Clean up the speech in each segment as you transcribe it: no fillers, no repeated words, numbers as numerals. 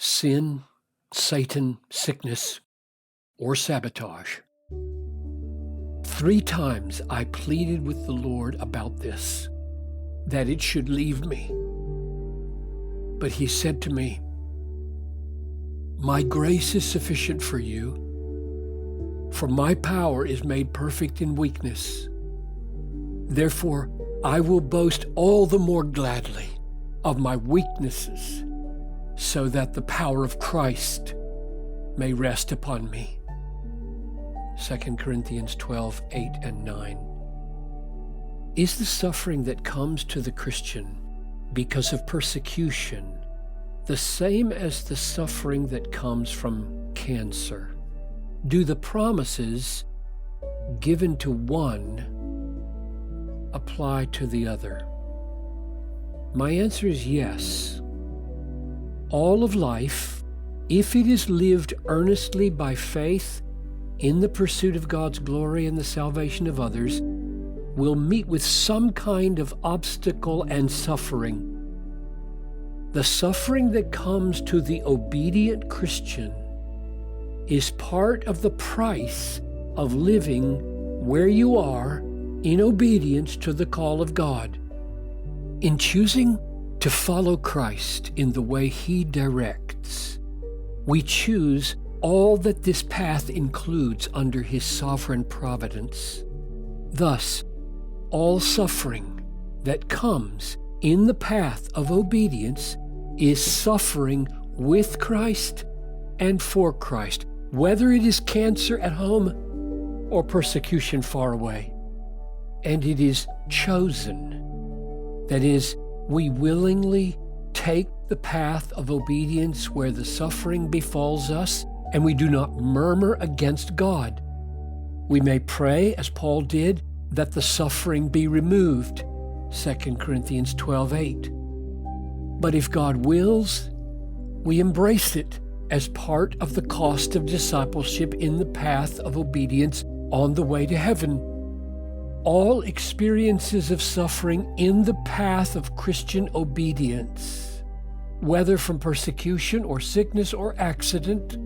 sin, Satan, sickness, or sabotage. 3 times I pleaded with the Lord about this, that it should leave me. But He said to me, "My grace is sufficient for you, for my power is made perfect in weakness. Therefore, I will boast all the more gladly of my weaknesses, so that the power of Christ may rest upon me." 2 Corinthians 12:8 and 9. Is the suffering that comes to the Christian because of persecution the same as the suffering that comes from cancer? Do the promises given to one apply to the other? My answer is yes. All of life, if it is lived earnestly by faith in the pursuit of God's glory and the salvation of others, will meet with some kind of obstacle and suffering. The suffering that comes to the obedient Christian is part of the price of living where you are in obedience to the call of God. In choosing to follow Christ in the way He directs, we choose all that this path includes under His sovereign providence. Thus, all suffering that comes in the path of obedience is suffering with Christ and for Christ, whether it is cancer at home or persecution far away. And it is chosen. That is, we willingly take the path of obedience where the suffering befalls us, and we do not murmur against God. We may pray, as Paul did, that the suffering be removed, 2 Corinthians 12:8. But if God wills, we embrace it as part of the cost of discipleship in the path of obedience on the way to heaven. All experiences of suffering in the path of Christian obedience, whether from persecution or sickness or accident,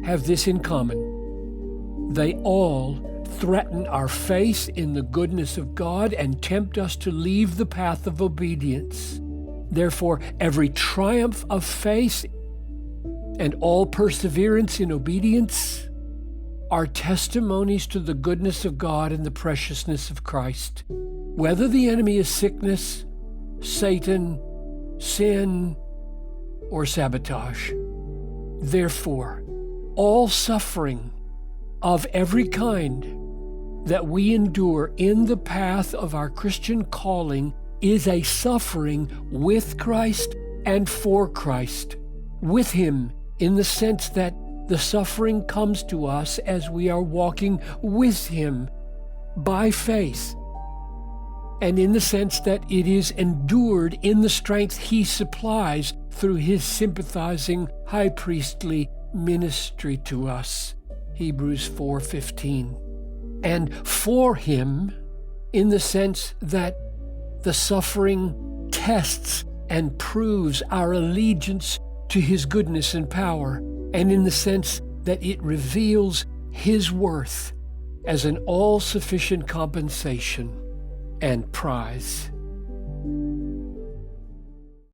have this in common. They all threaten our faith in the goodness of God and tempt us to leave the path of obedience. Therefore, every triumph of faith and all perseverance in obedience are testimonies to the goodness of God and the preciousness of Christ. Whether the enemy is sickness, Satan, sin, or sabotage. Therefore, all suffering of every kind that we endure in the path of our Christian calling is a suffering with Christ and for Christ. With Him, in the sense that the suffering comes to us as we are walking with Him by faith, and in the sense that it is endured in the strength He supplies through His sympathizing high priestly ministry to us, Hebrews 4:15. And for Him, in the sense that the suffering tests and proves our allegiance to His goodness and power, and in the sense that it reveals His worth as an all-sufficient compensation and prize.